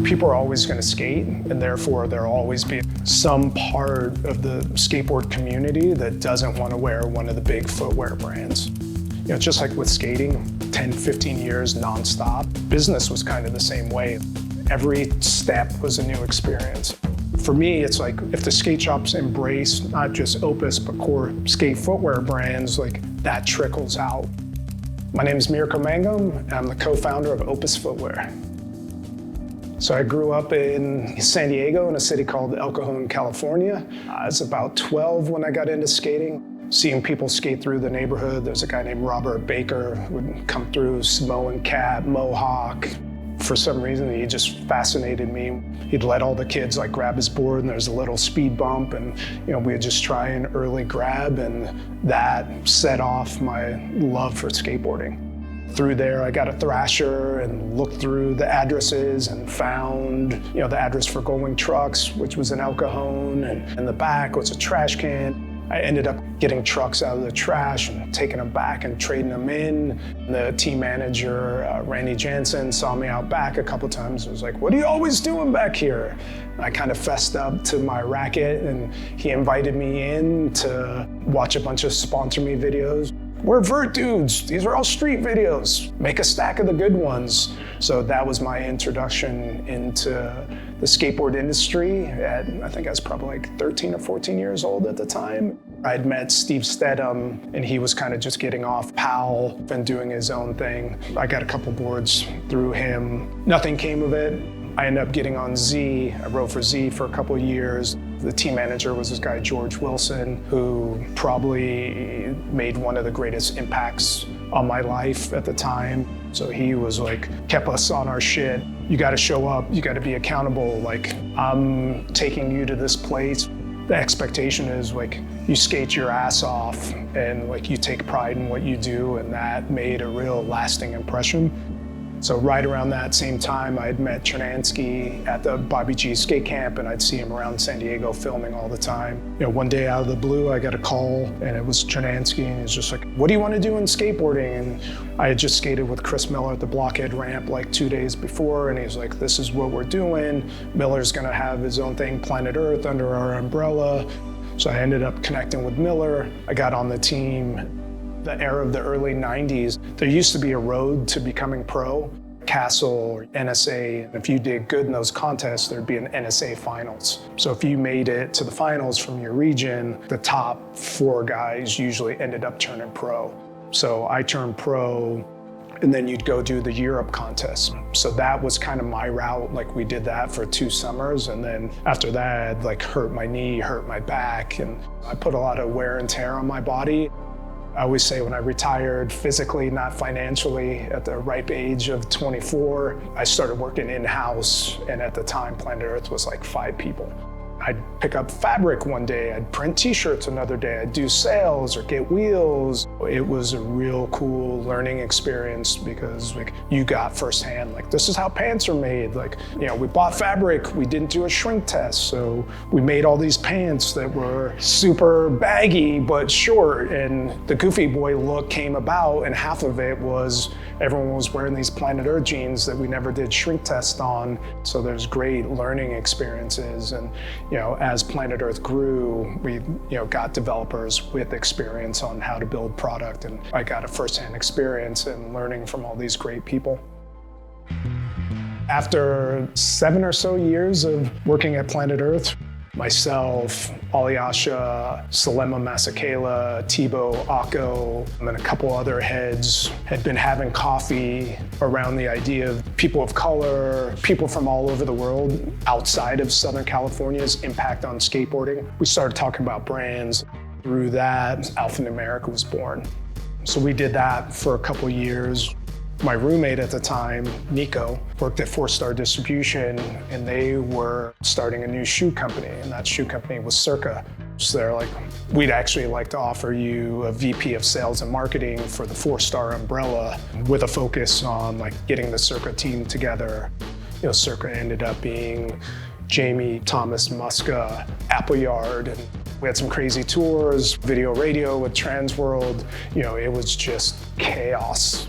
People are always going to skate, and therefore there'll always be some part of the skateboard community that doesn't want to wear one of the big footwear brands. You know, just like with skating, 10, 15 years nonstop, business was kind of the same way. Every step was a new experience. For me, it's like if the skate shops embrace not just Opus, but core skate footwear brands, like that trickles out. My name is Mirko Mangum, and I'm the co-founder of Opus Footwear. So I grew up in San Diego in a city called El Cajon, California. I was about 12 when I got into skating. Seeing people skate through the neighborhood, there's a guy named Robert Baker who would come through, Samoan cap, mohawk. For some reason, he just fascinated me. He'd let all the kids like grab his board, and there's a little speed bump, and we'd just try an early grab, and that set off my love for skateboarding. Through there, I got a Thrasher and looked through the addresses and found, the address for Going Trucks, which was in El Cajon, and in the back was a trash can. I ended up getting trucks out of the trash and taking them back and trading them in. The team manager, Randy Jansen, saw me out back a couple times and was like, "What are you always doing back here?" And I kind of fessed up to my racket, and he invited me in to watch a bunch of Sponsor Me videos. We're vert dudes. These are all street videos. Make a stack of the good ones. So that was my introduction into the skateboard industry. I think I was probably like 13 or 14 years old at the time. I'd met Steve Stedham, and he was kind of just getting off Powell and doing his own thing. I got a couple boards through him. Nothing came of it. I ended up getting on Z. I rode for Z for a couple of years. The team manager was this guy, George Wilson, who probably made one of the greatest impacts on my life at the time. So he was like, kept us on our shit. You gotta show up, you gotta be accountable. Like, I'm taking you to this place. The expectation is like, you skate your ass off and like you take pride in what you do, and that made a real lasting impression. So right around that same time, I had met Chernansky at the Bobby G skate camp, and I'd see him around San Diego filming all the time. One day out of the blue, I got a call, and it was Chernansky, and he was just like, "What do you want to do in skateboarding?" And I had just skated with Chris Miller at the Blockhead ramp like 2 days before, and he was like, "This is what we're doing. Miller's gonna have his own thing, Planet Earth, under our umbrella." So I ended up connecting with Miller. I got on the team. The era of the early 90s, there used to be a road to becoming pro. Castle or NSA, if you did good in those contests, there'd be an NSA finals. So if you made it to the finals from your region, the top 4 guys usually ended up turning pro. So I turned pro, and then you'd go do the Europe contest. So that was kind of my route. Like, we did that for 2 summers, and then after that, I'd like hurt my knee, hurt my back, and I put a lot of wear and tear on my body. I always say when I retired physically, not financially, at the ripe age of 24, I started working in-house, and at the time, Planet Earth was like 5 people. I'd pick up fabric one day, I'd print t-shirts another day, I'd do sales or get wheels. It was a real cool learning experience because like you got firsthand, like this is how pants are made. Like, we bought fabric, we didn't do a shrink test. So we made all these pants that were super baggy, but short, and the goofy boy look came about, and half of it was everyone was wearing these Planet Earth jeans that we never did shrink test on. So there's great learning experiences. And as Planet Earth grew, we got developers with experience on how to build product, and I got a firsthand experience in learning from all these great people. After 7 or so years of working at Planet Earth, myself, Alyasha, Salema Masakela, Thibaut Akko, and a couple other heads had been having coffee around the idea of people of color, people from all over the world outside of Southern California's impact on skateboarding. We started talking about brands. Through that, ALPHANUMERIC was born. So we did that for a couple years. My roommate at the time, Nico, worked at 4 Star Distribution, and they were starting a new shoe company, and that shoe company was Circa. So they're like, we'd actually like to offer you a VP of sales and marketing for the 4 Star umbrella with a focus on like getting the Circa team together. Circa ended up being Jamie, Thomas, Muska, Appleyard, and we had some crazy tours, video radio with Transworld. It was just chaos.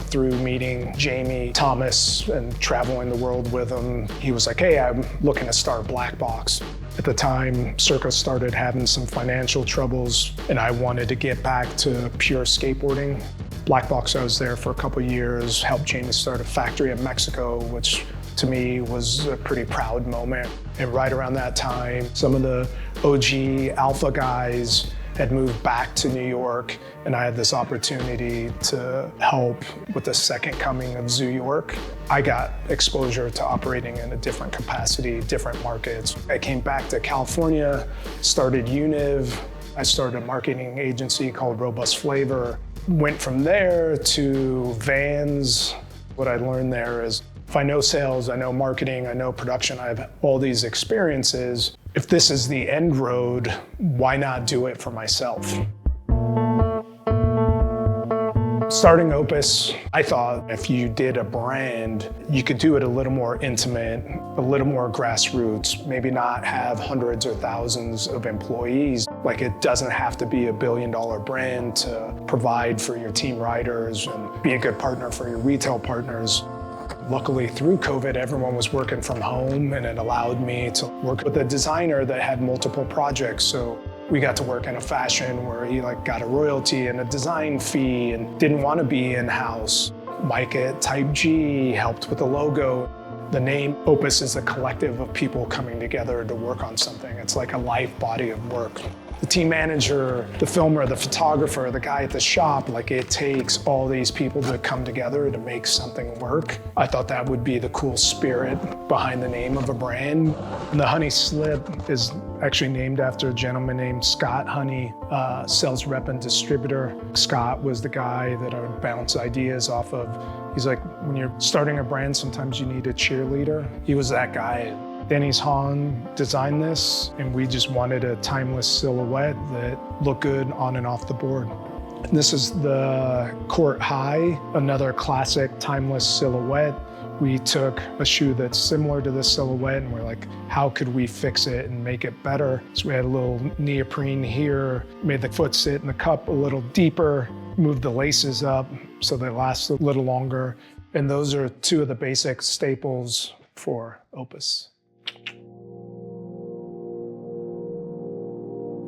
through meeting Jamie Thomas and traveling the world with him, he was like, hey, I'm looking to start Blackbox. At the time, Circa started having some financial troubles, and I wanted to get back to pure skateboarding. Blackbox, I was there for a couple of years, helped Jamie start a factory in Mexico, which to me was a pretty proud moment. And right around that time, some of the OG Alpha guys had moved back to New York, and I had this opportunity to help with the second coming of Zoo York. I got exposure to operating in a different capacity, different markets. I came back to California, started Univ. I started a marketing agency called Robust Flavor. Went from there to Vans. What I learned there is if I know sales, I know marketing, I know production, I have all these experiences. If this is the end road, why not do it for myself? Starting Opus, I thought if you did a brand, you could do it a little more intimate, a little more grassroots, maybe not have hundreds or thousands of employees. Like, it doesn't have to be a billion-dollar brand to provide for your team riders and be a good partner for your retail partners. Luckily, through COVID, everyone was working from home, and it allowed me to work with a designer that had multiple projects. So we got to work in a fashion where he got a royalty and a design fee and didn't want to be in-house. Mike at Type G helped with the logo. The name Opus is a collective of people coming together to work on something. It's like a life body of work. The team manager, the filmer, the photographer, the guy at the shop, it takes all these people to come together to make something work. I thought that would be the cool spirit behind the name of a brand. And the Honey Slip is actually named after a gentleman named Scott Honey, sales rep and distributor. Scott was the guy that I would bounce ideas off of. He's like, when you're starting a brand, sometimes you need a cheerleader. He was that guy. Denny's Han designed this, and we just wanted a timeless silhouette that looked good on and off the board. And this is the Court High, another classic timeless silhouette. We took a shoe that's similar to this silhouette, and we're like, how could we fix it and make it better? So we had a little neoprene here, made the foot sit in the cup a little deeper, moved the laces up so they last a little longer. And those are two of the basic staples for Opus.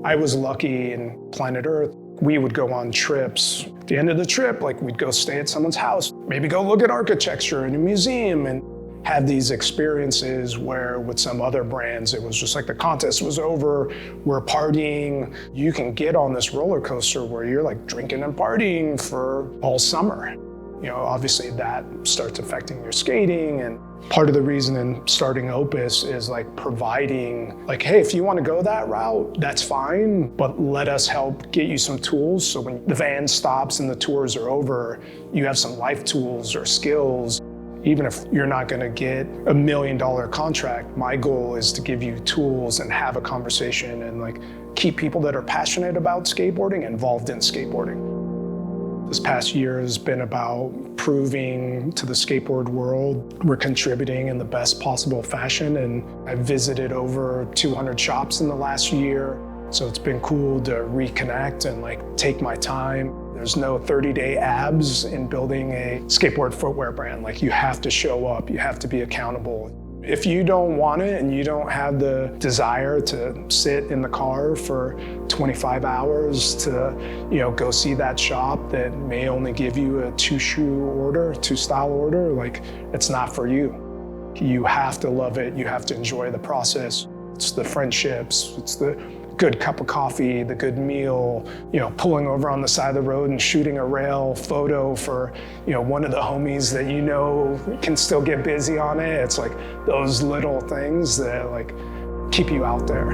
I was lucky in planet Earth. We would go on trips. At the end of the trip, we'd go stay at someone's house, maybe go look at architecture in a museum and have these experiences where with some other brands, it was just like the contest was over, we're partying. You can get on this roller coaster where you're drinking and partying for all summer. Obviously that starts affecting your skating, and part of the reason in starting Opus is providing, hey, if you want to go that route, that's fine, but let us help get you some tools so when the van stops and the tours are over, you have some life tools or skills. Even if you're not going to get $1 million contract, my goal is to give you tools and have a conversation and keep people that are passionate about skateboarding involved in skateboarding. This past year has been about proving to the skateboard world we're contributing in the best possible fashion, and I've visited over 200 shops in the last year, so it's been cool to reconnect and take my time. There's no 30-day abs in building a skateboard footwear brand. You have to show up, you have to be accountable. If you don't want it and you don't have the desire to sit in the car for 25 hours to, go see that shop that may only give you a two-style order, it's not for you. You have to love it, you have to enjoy the process. It's the friendships, it's the good cup of coffee, the good meal, pulling over on the side of the road and shooting a rail photo for, one of the homies that can still get busy on it. It's those little things that keep you out there.